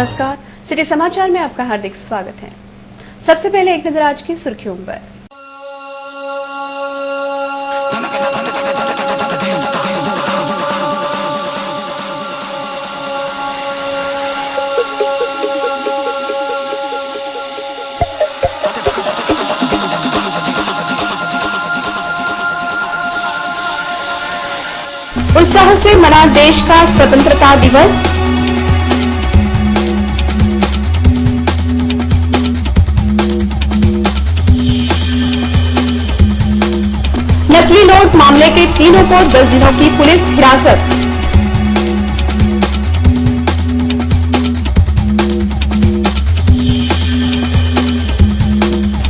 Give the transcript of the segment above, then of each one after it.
नमस्कार, सिटी समाचार में आपका हार्दिक स्वागत है। सबसे पहले एक नजर आज की सुर्खियों पर। उत्साह से मना देश का स्वतंत्रता दिवस। नकली नोट मामले के तीनों को 10 दिनों की पुलिस हिरासत।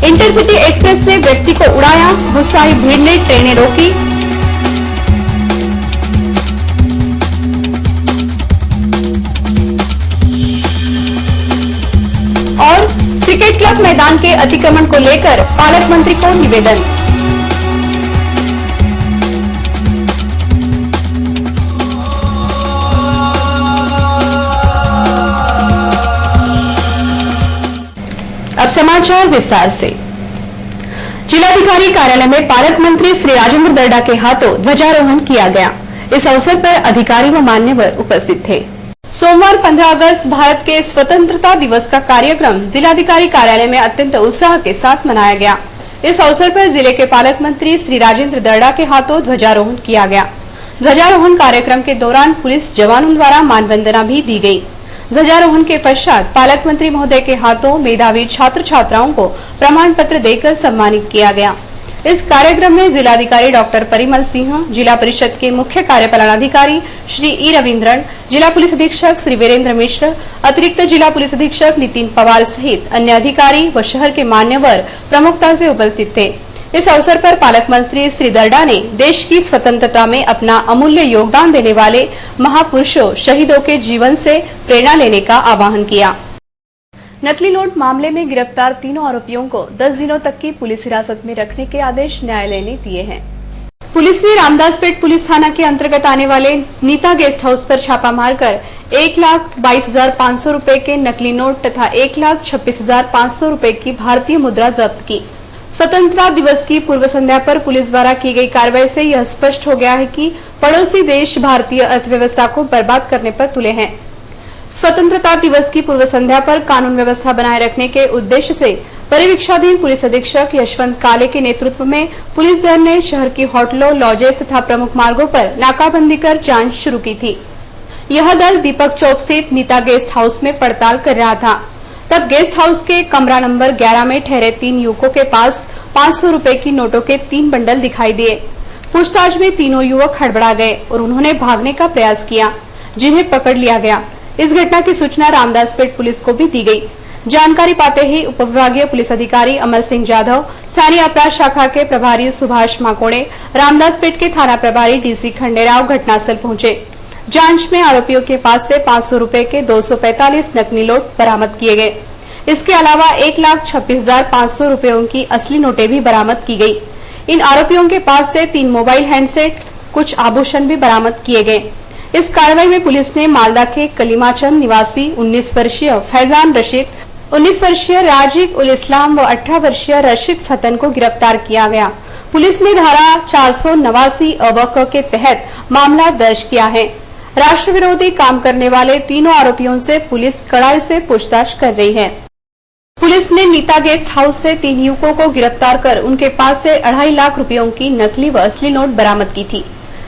इंटरसिटी एक्सप्रेस ने व्यक्ति को उड़ाया, गुस्साई भीड़ ने ट्रेनें रोकी। और क्रिकेट क्लब मैदान के अतिक्रमण को लेकर पालक मंत्री को निवेदन। अब समाचार विस्तार से। जिलाधिकारी कार्यालय में पालक मंत्री श्री राजेंद्र दर्डा के हाथों ध्वजारोहण किया गया। इस अवसर पर अधिकारी व मान्यवर उपस्थित थे। सोमवार 15 अगस्त भारत के स्वतंत्रता दिवस का कार्यक्रम जिलाधिकारी कार्यालय में अत्यंत उत्साह के साथ मनाया गया। इस अवसर पर जिले के पालक मंत्री श्री राजेंद्र दर्डा के हाथों ध्वजारोहण किया गया। ध्वजारोहण कार्यक्रम के दौरान पुलिस जवानों द्वारा मानवंदना भी दी गई। ध्वजारोहण के पश्चात पालक मंत्री महोदय के हाथों मेधावी छात्र छात्राओं को प्रमाण पत्र देकर सम्मानित किया गया। इस कार्यक्रम में जिलाधिकारी डॉक्टर परिमल सिंह, जिला परिषद के मुख्य कार्यपालनाधिकारी श्री ई रविन्द्रन, जिला पुलिस अधीक्षक श्री वीरेंद्र मिश्र, अतिरिक्त जिला पुलिस अधीक्षक नितिन पवार सहित अन्य अधिकारी व शहर के मान्यवर प्रमुखता से उपस्थित थे। इस अवसर पर पालक मंत्री श्री दर्डा ने देश की स्वतंत्रता में अपना अमूल्य योगदान देने वाले महापुरुषों शहीदों के जीवन से प्रेरणा लेने का आह्वान किया। नकली नोट मामले में गिरफ्तार तीनों आरोपियों को 10 दिनों तक की पुलिस हिरासत में रखने के आदेश न्यायालय ने दिए हैं। पुलिस ने रामदासपेट पुलिस थाना के अंतर्गत आने वाले नीता गेस्ट हाउस पर छापा मारकर 1,22,500 रूपये के नकली नोट तथा 1,26,500 रूपये की भारतीय मुद्रा जब्त की। स्वतंत्रता दिवस की पूर्व संध्या पर पुलिस द्वारा की गई कार्रवाई से यह स्पष्ट हो गया है कि पड़ोसी देश भारतीय अर्थव्यवस्था को बर्बाद करने पर तुले हैं। स्वतंत्रता दिवस की पूर्व संध्या पर कानून व्यवस्था बनाए रखने के उद्देश्य से परिवीक्षाधीन पुलिस अधीक्षक यशवंत काले के नेतृत्व में पुलिस दल ने शहर की होटलों, लॉजेस तथा प्रमुख मार्गों पर नाकाबंदी कर जांच शुरू की थी। यह दल दीपक चौक स्थित नीता गेस्ट हाउस में पड़ताल कर रहा था। तब गेस्ट हाउस के कमरा नंबर 11 में ठहरे 3 युवकों के पास 500 रूपये की नोटों के 3 बंडल दिखाई दिए। पूछताछ में तीनों युवक हड़बड़ा गए और उन्होंने भागने का प्रयास किया, जिन्हें पकड़ लिया गया। इस घटना की सूचना रामदासपेट पुलिस को भी दी गई। जानकारी पाते ही उपविभागीय पुलिस अधिकारी अमर सिंह जाधव, सैन्य अपराध शाखा के प्रभारी सुभाष माकोड़े, रामदासपेट के थाना प्रभारी डीसी खंडेराव घटनास्थल पहुंचे। जांच में आरोपियों के पास से 500 रूपये के 245 नकली नोट बरामद किए गए। इसके अलावा 1,26,500 रूपयों की असली नोटें भी बरामद की गई। इन आरोपियों के पास से 3 मोबाइल हैंडसेट, कुछ आभूषण भी बरामद किए गए। इस कार्रवाई में पुलिस ने मालदा के कलीमाचंद निवासी 19 वर्षीय फैजान रशीद, 19 वर्षीय राजिक उल इस्लाम व 18 वर्षीय रशीद फतन को गिरफ्तार किया गया। पुलिस ने धारा 489 अवक के तहत मामला दर्ज किया है। राष्ट्र विरोधी काम करने वाले तीनों आरोपियों से पुलिस कड़ाई से पूछताछ कर रही है। पुलिस ने नीता गेस्ट हाउस से 3 युवकों को गिरफ्तार कर उनके पास से 2.5 लाख रुपयों की नकली व असली नोट बरामद की थी।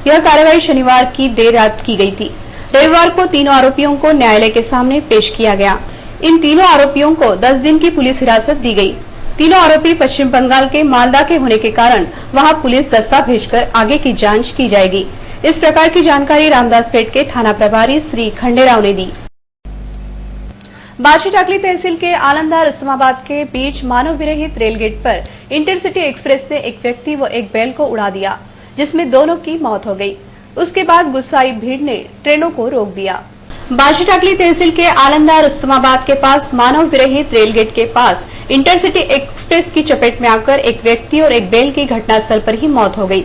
यह कार्रवाई शनिवार की देर रात की गई थी। रविवार को तीनों आरोपियों को न्यायालय के सामने पेश किया गया। इन तीनों आरोपियों को 10 दिन की पुलिस हिरासत दी गई। तीनों आरोपी पश्चिम बंगाल के मालदा के होने के कारण वहां पुलिस दस्ता भेजकर आगे की जांच की जाएगी। इस प्रकार की जानकारी रामदासपेट के थाना प्रभारी श्री खंडेराव ने दी। बाची टाकली तहसील के आलमदार इस्लामाबाद के बीच मानव विरहित रेलगेट पर इंटरसिटी एक्सप्रेस ने एक व्यक्ति व एक बैल को उड़ा दिया, जिसमें दोनों की मौत हो गई। उसके बाद गुस्साई भीड़ ने ट्रेनों को रोक दिया। बाची टाकली तहसील के आलमदार इस्लामाबाद के पास मानव विरहित रेलगेट के पास इंटरसिटी एक्सप्रेस की चपेट में आकर एक व्यक्ति और एक बैल की घटनास्थल पर ही मौत हो गई।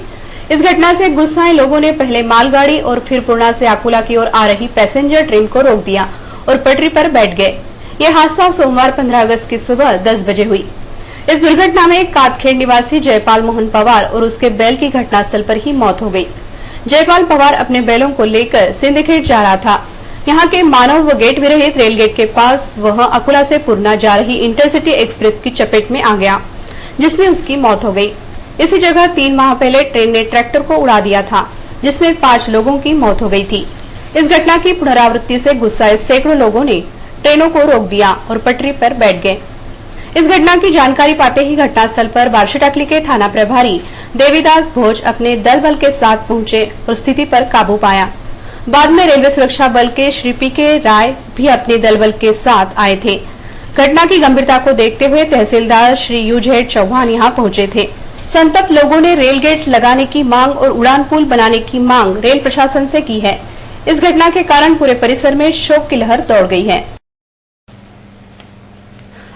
इस घटना से गुस्साए लोगों ने पहले मालगाड़ी और फिर पूर्णा से अकोला की ओर आ रही पैसेंजर ट्रेन को रोक दिया और पटरी पर बैठ गए। यह हादसा सोमवार 15 अगस्त की सुबह 10 बजे हुई। इस दुर्घटना में कातखेड़ निवासी जयपाल मोहन पवार और उसके बैल की घटनास्थल पर ही मौत हो गई। जयपाल पवार अपने बैलों को लेकर सिंदखेड़ जा रहा था। यहाँ के मानव व गेट विरहित रेल गेट के पास वह अकोला से पूर्णा जा रही इंटरसिटी एक्सप्रेस की चपेट में आ गया, जिसमें उसकी मौत हो गई। इसी जगह 3 माह पहले ट्रेन ने ट्रैक्टर को उड़ा दिया था, जिसमें 5 लोगों की मौत हो गई थी। इस घटना की पुनरावृत्ति से गुस्साए सैकड़ों लोगों ने ट्रेनों को रोक दिया और पटरी पर बैठ गए। इस घटना की जानकारी पाते ही घटनास्थल पर बार्शीटाकली के थाना प्रभारी देवीदास भोज अपने दल बल के साथ पहुंचे और स्थिति पर काबू पाया। बाद में रेलवे सुरक्षा बल के श्री पी.के. राय भी अपने दल बल के साथ आए थे। घटना की गंभीरता को देखते हुए तहसीलदार श्री यूजेड चौहान यहां पहुंचे थे। संतप्त लोगों ने रेल गेट लगाने की मांग और उड़ान पुल बनाने की मांग रेल प्रशासन से की है। इस घटना के कारण पूरे परिसर में शोक की लहर दौड़ गई है।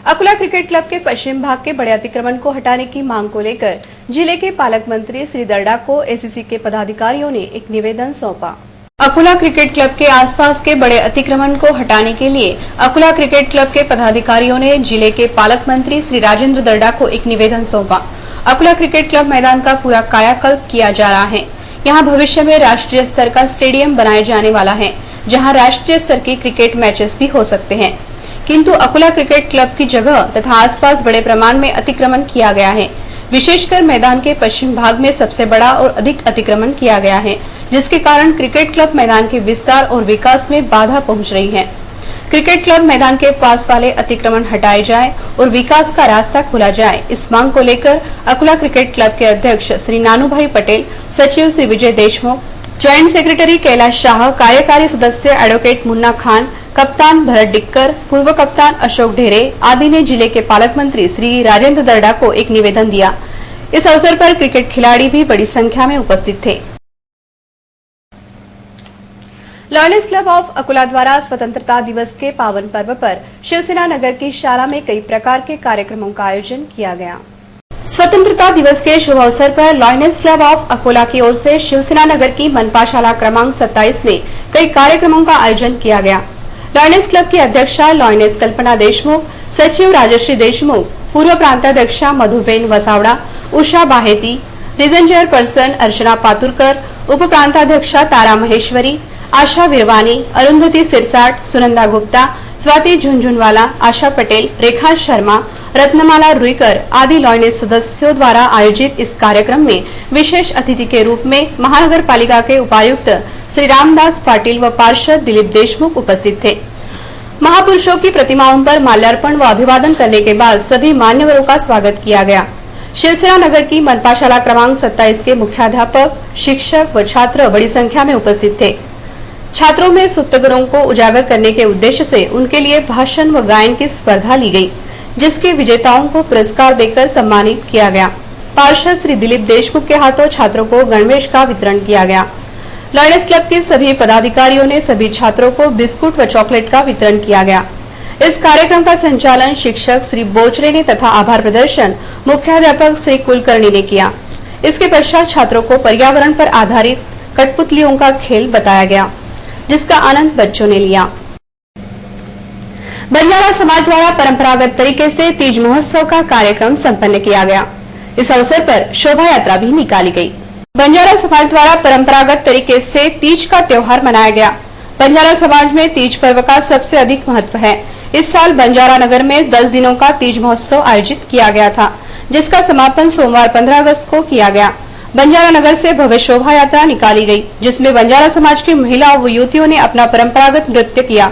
अकोला क्रिकेट क्लब के पश्चिम भाग के बड़े अतिक्रमण को हटाने की मांग को लेकर जिले के पालक मंत्री श्री दर्डा को एसीसी के पदाधिकारियों ने एक निवेदन सौंपा। अकोला क्रिकेट क्लब के आसपास के बड़े अतिक्रमण को हटाने के लिए अकोला क्रिकेट क्लब के पदाधिकारियों ने जिले के पालक मंत्री श्री राजेंद्र दर्डा को एक निवेदन सौंपा। अकोला क्रिकेट क्लब मैदान का पूरा कायाकल्प किया जा रहा है। यहाँ भविष्य में राष्ट्रीय स्तर का स्टेडियम बनाया जाने वाला है, जहाँ राष्ट्रीय स्तर की क्रिकेट मैचेस भी हो सकते हैं। किंतु अकोला क्रिकेट क्लब की जगह तथा आसपास बड़े प्रमाण में अतिक्रमण किया गया है। विशेषकर मैदान के पश्चिम भाग में सबसे बड़ा और अधिक अतिक्रमण किया गया है, जिसके कारण क्रिकेट क्लब मैदान के विस्तार और विकास में बाधा पहुंच रही है। क्रिकेट क्लब मैदान के पास वाले अतिक्रमण हटाए जाए और विकास का रास्ता खोला जाए, इस मांग को लेकर अकोला क्रिकेट क्लब के अध्यक्ष श्री नानूभाई पटेल, सचिव श्री विजय देशमुख, ज्वाइंट सेक्रेटरी कैलाश शाह, कार्यकारी सदस्य एडवोकेट मुन्ना खान, कप्तान भरत डिक्कर, पूर्व कप्तान अशोक ढेरे आदि ने जिले के पालक मंत्री श्री राजेंद्र दर्डा को एक निवेदन दिया। इस अवसर पर क्रिकेट खिलाड़ी भी बड़ी संख्या में उपस्थित थे। लॉयनेस क्लब ऑफ अकोला द्वारा स्वतंत्रता दिवस के पावन पर्व पर शिवसेना नगर की शाला में कई प्रकार के कार्यक्रमों का आयोजन किया गया। स्वतंत्रता दिवस के शुभ अवसर पर लॉयनेस क्लब ऑफ अकोला की ओर से शिवसेना नगर की मनपा शाला क्रमांक 27 में कई कार्यक्रमों का आयोजन किया गया। लॉयनेस क्लब की अध्यक्षा लॉयनेस कल्पना देशमुख, सचिव राजश्री देशमुख, पूर्व प्रांताध्यक्षा मधुबेन वसावड़ा, उषा बाहेती, रीजन चेयरपर्सन अर्चना पातुरकर, उप प्रांताध्यक्षा तारा महेश्वरी, आशा विरवानी, अरुंधति सिरसाट, सुनंदा गुप्ता, स्वाति झुंझुनवाला, आशा पटेल, रेखा शर्मा, रत्नमाला रुईकर आदि लॉयनेस सदस्यों द्वारा आयोजित इस कार्यक्रम में विशेष अतिथि के रूप में महानगर पालिका के उपायुक्त श्री रामदास पाटिल व पार्षद दिलीप देशमुख उपस्थित थे। महापुरुषों की प्रतिमाओं पर माल्यार्पण व अभिवादन करने के बाद सभी मान्यवरों का स्वागत किया गया। शिवसेना नगर की मनपा शाला क्रमांक 27 के मुख्याध्यापक, शिक्षक व छात्र बड़ी संख्या में उपस्थित थे। छात्रों में सुप्त गुणों को उजागर करने के उद्देश्य से उनके लिए भाषण व गायन की स्पर्धा ली गई, जिसके विजेताओं को पुरस्कार देकर सम्मानित किया गया। पार्षद श्री दिलीप देशमुख के हाथों छात्रों को गणवेश का वितरण किया गया। लॉयनेस क्लब के सभी पदाधिकारियों ने सभी छात्रों को बिस्कुट व चॉकलेट का वितरण किया गया। इस कार्यक्रम का संचालन शिक्षक श्री बोचरे ने तथा आभार प्रदर्शन मुख्याध्यापक श्री कुलकर्णी ने किया। इसके पश्चात छात्रों को पर्यावरण पर आधारित कठपुतलियों का खेल बताया गया, जिसका आनंद बच्चों ने लिया। बंजारा समाज द्वारा परंपरागत तरीके से तीज महोत्सव का कार्यक्रम संपन्न किया गया। इस अवसर पर शोभा यात्रा भी निकाली गई। बंजारा समाज द्वारा परंपरागत तरीके से तीज का त्योहार मनाया गया। बंजारा समाज में तीज पर्व का सबसे अधिक महत्व है। इस साल बंजारा नगर में 10 दिनों का तीज महोत्सव आयोजित किया गया था, जिसका समापन सोमवार 15 अगस्त को किया गया। बंजारा नगर से भव्य शोभा यात्रा निकाली गई, जिसमें बंजारा समाज की महिलाओं व युवतियों ने अपना परंपरागत नृत्य किया।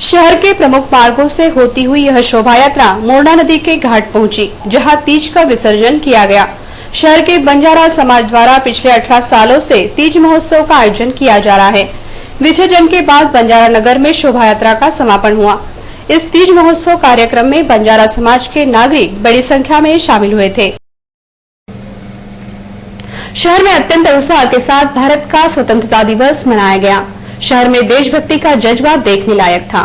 शहर के प्रमुख मार्गों से होती हुई यह शोभा यात्रा मोरना नदी के घाट पहुंची, जहां तीज का विसर्जन किया गया। शहर के बंजारा समाज द्वारा पिछले 18 सालों से तीज महोत्सव का आयोजन किया जा रहा है। विसर्जन के बाद बंजारा नगर में शोभा यात्रा का समापन हुआ। इस तीज महोत्सव कार्यक्रम में बंजारा समाज के नागरिक बड़ी संख्या में शामिल हुए थे। शहर में अत्यंत उत्साह के साथ भारत का स्वतंत्रता दिवस मनाया गया। शहर में देशभक्ति का जज्बा देखने लायक था।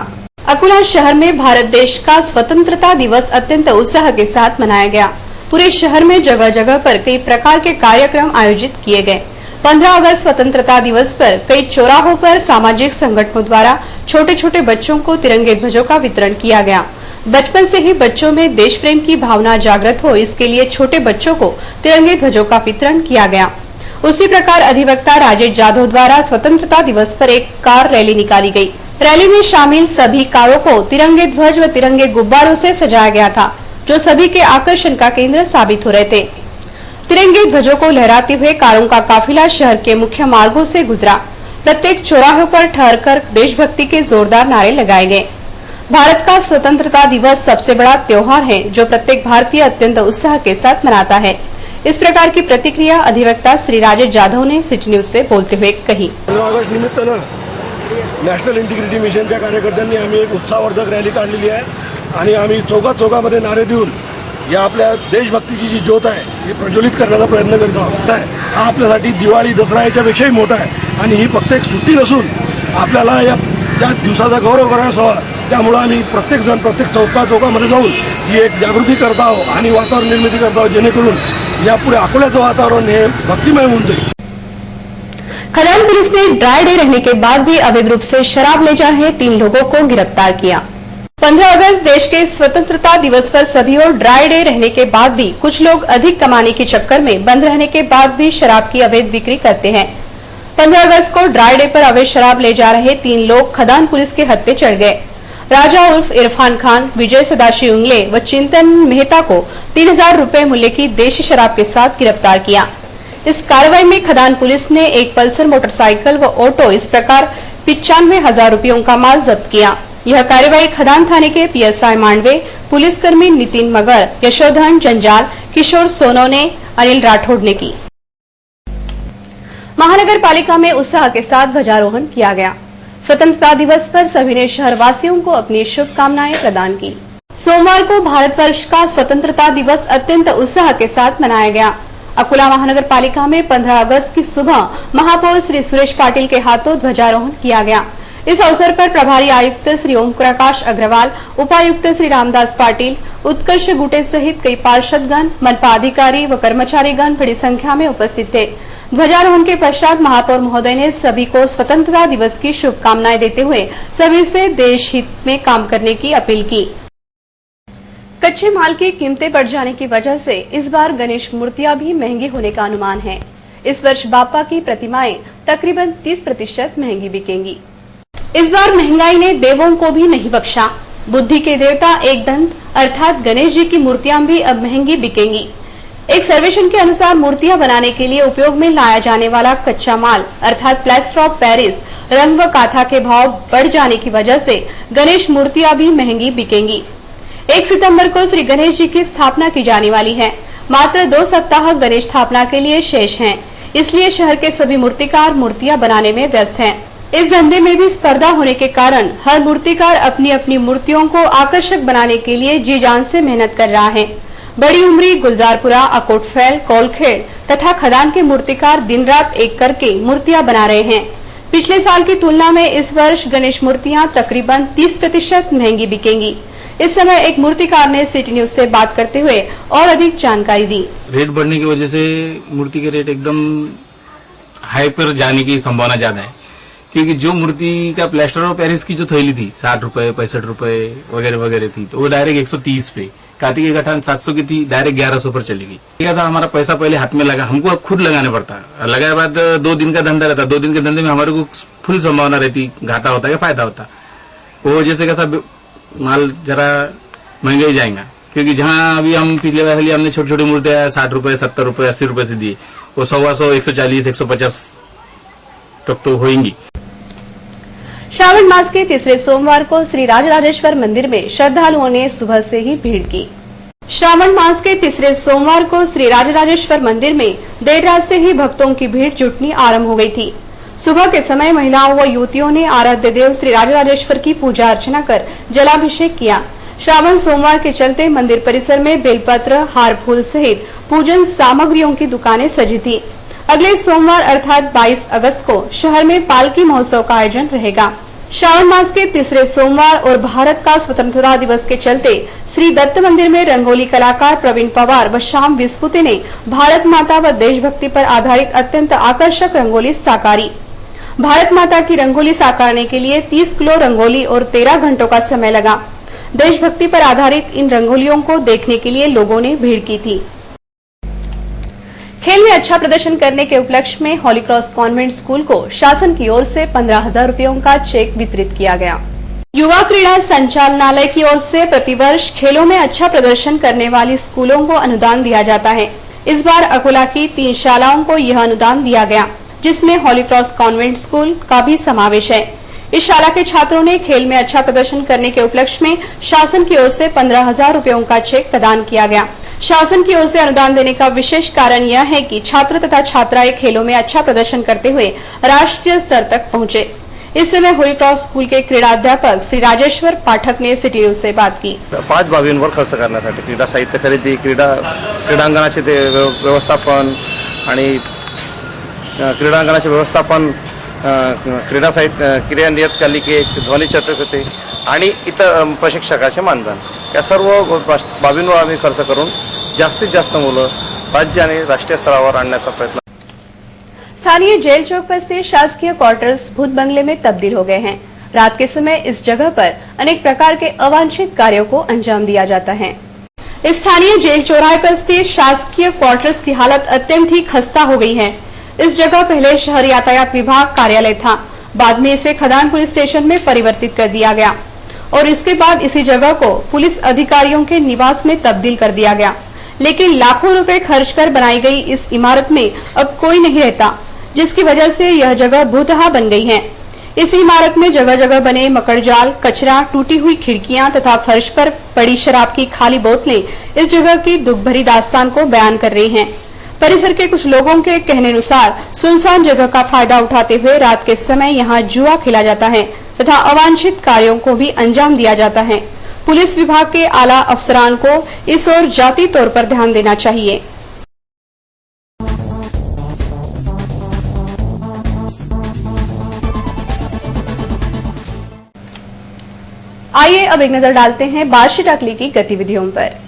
अकोला शहर में भारत देश का स्वतंत्रता दिवस अत्यंत उत्साह के साथ मनाया गया। पूरे शहर में जगह जगह पर कई प्रकार के कार्यक्रम आयोजित किए गए। 15 अगस्त स्वतंत्रता दिवस पर कई चौराहों पर सामाजिक संगठनों द्वारा छोटे छोटे बच्चों को तिरंगे ध्वजों का वितरण किया गया। बचपन से ही बच्चों में देश प्रेम की भावना जागृत हो, इसके लिए छोटे बच्चों को तिरंगे ध्वजों का वितरण किया गया। उसी प्रकार अधिवक्ता राजेश जाधव द्वारा स्वतंत्रता दिवस पर एक कार रैली निकाली गई। रैली में शामिल सभी कारों को तिरंगे ध्वज व तिरंगे गुब्बारों से सजाया गया था, जो सभी के आकर्षण का केंद्र साबित हो रहे थे। तिरंगे ध्वजों को लहराते हुए कारों का काफिला शहर के मुख्य मार्गों से गुजरा। प्रत्येक चौराहों पर ठहरकर देशभक्ति के जोरदार नारे लगाए गए। भारत का स्वतंत्रता दिवस सबसे बड़ा त्योहार है, जो प्रत्येक भारतीय अत्यंत उत्साह के साथ मनाता है। इस प्रकार की प्रतिक्रिया अधिवक्ता श्री राजेश जाधव ने सिटी न्यूज से बोलते हुए कही। 15 ऑगस्ट निमित्तानं नॅशनल इंटिग्रिटी मिशनच्या कार्यकर्त्यांनी आम्ही एक उत्साहवर्धक रॅली काढलेली आहे आणि आम्ही चौकामध्ये नारे देऊन या आपल्या देशभक्तीची जी ज्योत आहे ही प्रज्वलित करण्याचा प्रयत्न करत आहोत। हा आपल्यासाठी दिवाळी दसरा याच्यापेक्षाही मोठा आहे आणि ही फक्त एक सुट्टी नसून आपल्याला या दिवसाचा गौरव करायचा हवा। त्यामुळे आम्ही प्रत्येकजण प्रत्येक चौकामध्ये जाऊन ही एक जागृती करत आहोत आणि वातावरण निर्मिती करत आहोत, जेणेकरून यापुढे अकोल्याचं वातावरण हे भक्तिमय होऊन जाईल। खदान पुलिस ने ड्राई डे रहने के बाद भी अवैध रूप से शराब ले जा रहे 3 लोगों को गिरफ्तार किया। 15 अगस्त देश के स्वतंत्रता दिवस पर सभी और ड्राई डे रहने के बाद भी कुछ लोग अधिक कमाने के चक्कर में बंद रहने के बाद भी शराब की अवैध बिक्री करते हैं। 15 अगस्त को ड्राई डे पर अवैध शराब ले जा रहे 3 लोग खदान पुलिस के हत्थे चढ़ गए। राजा उर्फ इरफान खान, विजय सदाशिव उंगले व चिंतन मेहता को 3000 रुपए मूल्य की देशी शराब के साथ गिरफ्तार किया। इस कार्रवाई में खदान पुलिस ने एक पल्सर मोटरसाइकिल व ऑटो इस प्रकार 95,000 रुपयों का माल जब्त किया। यह कार्रवाई खदान थाने के पीएसआई मांडवे, पुलिसकर्मी नितिन मगर, यशोधन जंजाल, किशोर सोनोने, अनिल राठौड़ ने की। महानगर पालिका में उत्साह के साथ ध्वजारोहण किया गया। स्वतंत्रता दिवस पर सभी ने शहरवासियों को अपनी शुभकामनाएं प्रदान की। सोमवार को भारतवर्ष का स्वतंत्रता दिवस अत्यंत उत्साह के साथ मनाया गया। अकोला महानगर पालिका में 15 अगस्त की सुबह महापौर श्री सुरेश पाटिल के हाथों ध्वजारोहण किया गया। इस अवसर पर प्रभारी आयुक्त श्री ओम प्रकाश अग्रवाल, उपायुक्त श्री रामदास पाटिल, उत्कर्ष गुटे सहित कई पार्षदगण, मनपा अधिकारी व कर्मचारीगण बड़ी संख्या में उपस्थित थे। ध्वजारोहण के पश्चात महापौर महोदय ने सभी को स्वतंत्रता दिवस की शुभकामनाएं देते हुए सभी से देश हित में काम करने की अपील की। कच्चे माल की कीमतें बढ़ जाने की वजह से इस बार गणेश मूर्तियां भी महंगी होने का अनुमान है। इस वर्ष बापा की प्रतिमाएं तकरीबन 30% महंगी बिकेंगी। इस बार महंगाई ने देवों को भी नहीं बख्शा। बुद्धि के देवता एक दंत अर्थात गणेश जी की मूर्तियां भी अब महंगी बिकेंगी। एक सर्वेक्षण के अनुसार मूर्तियां बनाने के लिए उपयोग में लाया जाने वाला कच्चा माल अर्थात प्लास्टर ऑफ पेरिस, रंग व काथा के भाव बढ़ जाने की वजह से गणेश मूर्तियां भी महंगी बिकेंगी। 1 सितंबर को श्री गणेश जी की स्थापना की जाने वाली है। मात्र 2 सप्ताह गणेश स्थापना के लिए शेष हैं, इसलिए शहर के सभी मूर्तिकार मूर्तियां बनाने में व्यस्त हैं। इस धंधे में भी स्पर्धा होने के कारण हर मूर्तिकार अपनी अपनी मूर्तियों को आकर्षक बनाने के लिए जी जान से मेहनत कर रहा है। बड़ी उमरी, गुलजारपुरा, अकोटफैल, कौलखेड़ तथा खदान के मूर्तिकार दिन रात एक करके मूर्तियां बना रहे हैं। पिछले साल की तुलना में इस वर्ष गणेश मूर्तियां तकरीबन 30% महंगी बिकेंगी। इस समय एक मूर्तिकार ने सिटी न्यूज से बात करते हुए और अधिक जानकारी दी। रेट बढ़ने की वजह से मूर्ति के रेट एकदम हाई पर जाने की संभावना ज्यादा है, क्योंकि जो मूर्ति का प्लास्टर ऑफ पेरिस की जो थैली थी 60 रुपए 65 रुपए वगैरह वगैरह थी, तो वो डायरेक्ट 130 पे, कार्तिक के गठान 700 की थी, डायरेक्ट 1100 पर चली गई। क्या था, हमारा पैसा पहले हाथ में लगा, हमको खुद लगाने पड़ता, लगाए बाद 2 दिन का धंधा रहता, 2 दिन के धंधे में हमारे को फुल संभावना रहती, घाटा होता है फायदा होता। वो जैसे कैसा माल जरा महंगा ही जाएगा, क्योंकि जहाँ अभी हम पिछले बार हमने छोटी छोटी मूर्तियां 60 रुपए 70 रुपए 80 रुपए से दिए, वो 100 140 150 तक तो होंगी। श्रावण मास के तीसरे सोमवार को श्री राजराजेश्वर मंदिर में श्रद्धालुओं ने सुबह से ही भीड़ की। श्रावण मास के तीसरे सोमवार को श्री राजराजेश्वर मंदिर में देर रात से ही भक्तों की भीड़ जुटनी आरंभ हो गई थी। सुबह के समय महिलाओं व युवतियों ने आराध्य देव श्री राजराजेश्वर की पूजा अर्चना कर जलाभिषेक किया। श्रावण सोमवार के चलते मंदिर परिसर में बेलपत्र, हार फूल सहित पूजन सामग्रियों की दुकानें सजी थी। अगले सोमवार अर्थात 22 अगस्त को शहर में पालकी महोत्सव का आयोजन रहेगा। श्रावण मास के तीसरे सोमवार और भारत का स्वतंत्रता दिवस के चलते श्री दत्त मंदिर में रंगोली कलाकार प्रवीण पवार व श्याम विस्पुते ने भारत माता व देशभक्ति पर आधारित अत्यंत आकर्षक रंगोली साकारी। भारत माता की रंगोली साकारने के लिए 30 किलो रंगोली और 13 घंटों का समय लगा। देशभक्ति पर आधारित इन रंगोलियों को देखने के लिए लोगों ने भीड़ की थी। खेल में अच्छा प्रदर्शन करने के उपलक्ष्य में होली क्रॉस कॉन्वेंट स्कूल को शासन की ओर से 15,000 रुपयों का चेक वितरित किया गया। युवा क्रीड़ा संचालनालय की ओर से प्रतिवर्ष खेलों में अच्छा प्रदर्शन करने वाली स्कूलों को अनुदान दिया जाता है। इस बार अकोला की 3 शालाओं को यह अनुदान दिया गया, जिसमें होली क्रॉस कॉन्वेंट स्कूल का भी समावेश है। इस शाला के छात्रों ने खेल में अच्छा प्रदर्शन करने के उपलक्ष्य में शासन की ओर से 15,000 रुपयों का चेक प्रदान किया गया। शासन की ओर से अनुदान देने का विशेष कारण यह है कि छात्र तथा छात्राएं खेलों में अच्छा प्रदर्शन करते हुए राष्ट्रीय स्तर तक पहुंचे। इस समय होली क्रॉस स्कूल के क्रीडाध्यापक श्री राजेश्वर पाठक ने सिटी न्यूज से बात की। 5 बाबींवर खर्च करण्यासाठी क्रीडा साहित्य खरेदी, क्रीडांगणाचे व्यवस्थापन आणि क्रीडांगणाचे व्यवस्थापन, क्रीडा साहित्य, क्रीडा नियतकालिके, ध्वनी चित्रफिती आणि इतर प्रशिक्षकाचे मानधन या सर्व बाबींवर आम्ही खर्च करून जास्तीत जास्त मुलं राज्य आणि राष्ट्रीय स्तरावर आणण्याचा प्रयत्न। स्थानीय जेल चौक पर स्थित शासकीय क्वार्टर्स भूत बंगले में तब्दील हो गए हैं। रात के समय इस जगह पर अनेक प्रकार के अवांछित कार्यों को अंजाम दिया जाता है। स्थानीय जेल चौराहे पर स्थित शासकीय क्वार्टर्स की हालत अत्यंत ही खस्ता हो गई है। इस जगह पहले शहर यातायात विभाग कार्यालय था, बाद में इसे खदान पुलिस स्टेशन में परिवर्तित कर दिया गया और इसके बाद इसी जगह को पुलिस अधिकारियों के निवास में तब्दील कर दिया गया। लेकिन लाखों रुपए खर्च कर बनाई गई इस इमारत में अब कोई नहीं रहता, जिसकी वजह से यह जगह भूतहा बन गई है। इस इमारत में जगह जगह बने मकड़जाल, कचरा, टूटी हुई खिड़कियां तथा फर्श पर पड़ी शराब की खाली बोतलें इस जगह की दुख भरी दास्तान को बयान कर रही हैं। परिसर के कुछ लोगों के कहने अनुसार सुनसान जगह का फायदा उठाते हुए रात के समय यहां जुआ खेला जाता है तथा अवांछित कार्यों को भी अंजाम दिया जाता है। पुलिस विभाग के आला अफसरान को इस ओर जाती तौर पर ध्यान देना चाहिए। आइए अब एक नजर डालते हैं बार्शी टाकली की गतिविधियों पर।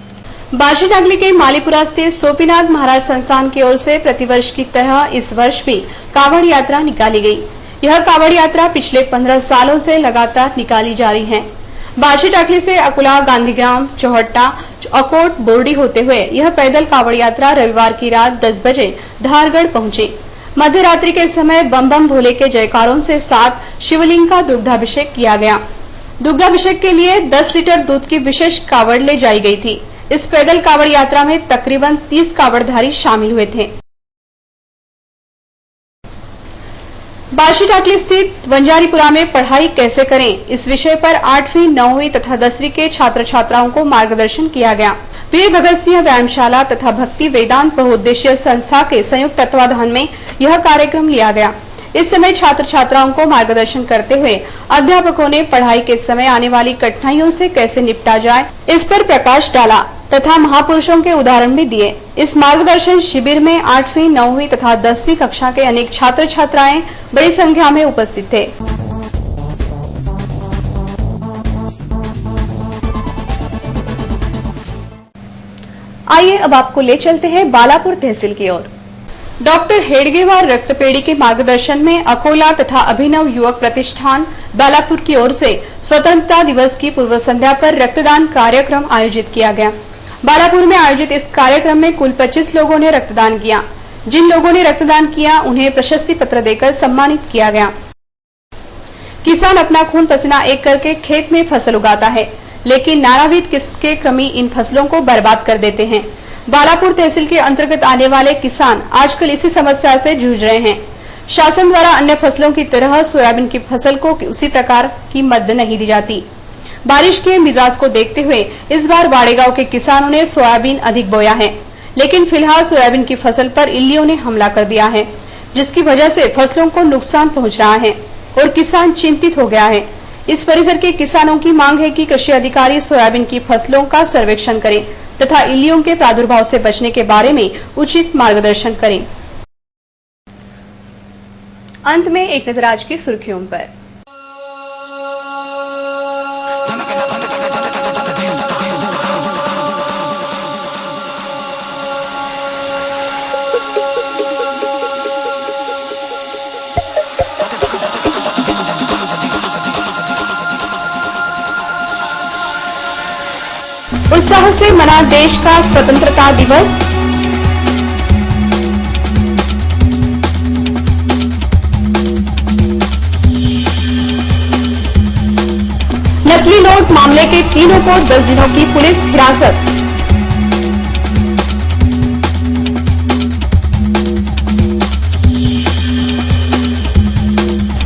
बार्शी टाकली के मालीपुरा स्थित सोपीनाथ महाराज संस्थान की ओर से प्रतिवर्ष की तरह इस वर्ष भी कांवड़ यात्रा निकाली गई। यह कांवड़ यात्रा पिछले 15 सालों से लगातार निकाली जा रही है। बार्शी टाकली से अकुला, गांधीग्राम, चौहट्टा, अकोट, बोर्डी होते हुए यह पैदल कांवड़ यात्रा रविवार की रात 10 बजे धारगढ़ पहुंची। मध्य रात्रि के समय बम बम भोले के जयकारों से 7 शिवलिंग का दुग्धाभिषेक किया गया। दुग्धाभिषेक के लिए 10 लीटर दूध की विशेष कांवड़ ले जाई गई थी। इस पैदल कांवड़ यात्रा में तकरीबन 30 कांवड़धारी शामिल हुए थे। बार्शी टाकली स्थित वंजारीपुरा में पढ़ाई कैसे करें, इस विषय पर 8वीं, 9वीं तथा 10वीं के छात्र छात्राओं को मार्गदर्शन किया गया। वीर भगत सिंह व्यायामशाला तथा भक्ति वेदांत बहुउद्देशीय संस्था के संयुक्त तत्वाधान में यह कार्यक्रम लिया गया। इस समय छात्र छात्राओं को मार्गदर्शन करते हुए अध्यापकों ने पढ़ाई के समय आने वाली कठिनाइयों से कैसे निपटा जाए, इस पर प्रकाश डाला तथा महापुरुषों के उदाहरण भी दिए। इस मार्गदर्शन शिविर में 8वीं, 9वीं तथा 10वीं कक्षा के अनेक छात्र छात्राएं बड़ी संख्या में उपस्थित थे। आइए अब आपको ले चलते हैं बालापुर तहसील की ओर। डॉक्टर हेडगेवार रक्तपेढ़ी के मार्गदर्शन में अकोला तथा अभिनव युवक प्रतिष्ठान बालापुर की ओर से स्वतंत्रता दिवस की पूर्व संध्या पर रक्तदान कार्यक्रम आयोजित किया गया। बालापुर में आयोजित इस कार्यक्रम में कुल 25 लोगों ने रक्तदान किया। जिन लोगों ने रक्तदान किया उन्हें प्रशस्ति पत्र देकर सम्मानित किया गया। किसान अपना खून पसीना एक करके खेत में फसल उगाता है, लेकिन नानाविध किस्म के कृमि इन फसलों को बर्बाद कर देते हैं। बालापुर तहसील के अंतर्गत आने वाले किसान आजकल इसी समस्या से जूझ रहे हैं। शासन द्वारा अन्य फसलों की तरह सोयाबीन की फसल को उसी प्रकार की मद नहीं दी जाती। बारिश के मिजाज को देखते हुए इस बार बाड़ेगांव के किसानों ने सोयाबीन अधिक बोया है, लेकिन फिलहाल सोयाबीन की फसल पर इल्लियों ने हमला कर दिया है, जिसकी वजह से फसलों को नुकसान पहुंच रहा है और किसान चिंतित हो गया है। इस परिसर के किसानों की मांग है कि कृषि अधिकारी सोयाबीन की फसलों का सर्वेक्षण करें तथा इल्लियों के प्रादुर्भाव से बचने के बारे में उचित मार्गदर्शन करें। अंत में एक नजर आज की सुर्खियों पर। उत्साह से मना देश का स्वतंत्रता दिवस। नकली नोट मामले के तीनों को 10 दिनों की पुलिस हिरासत।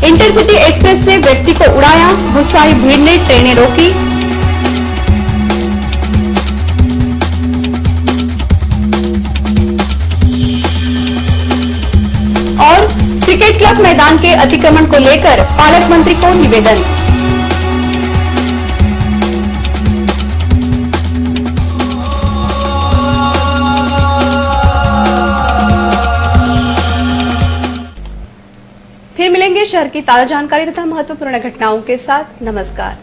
इंटरसिटी एक्सप्रेस ने व्यक्ति को उड़ाया, गुस्साई भीड़ ने ट्रेनें रोकी। और क्रिकेट क्लब मैदान के अतिक्रमण को लेकर पालक मंत्री को निवेदन। फिर मिलेंगे शहर की ताजा जानकारी तथा महत्वपूर्ण घटनाओं के साथ। नमस्कार।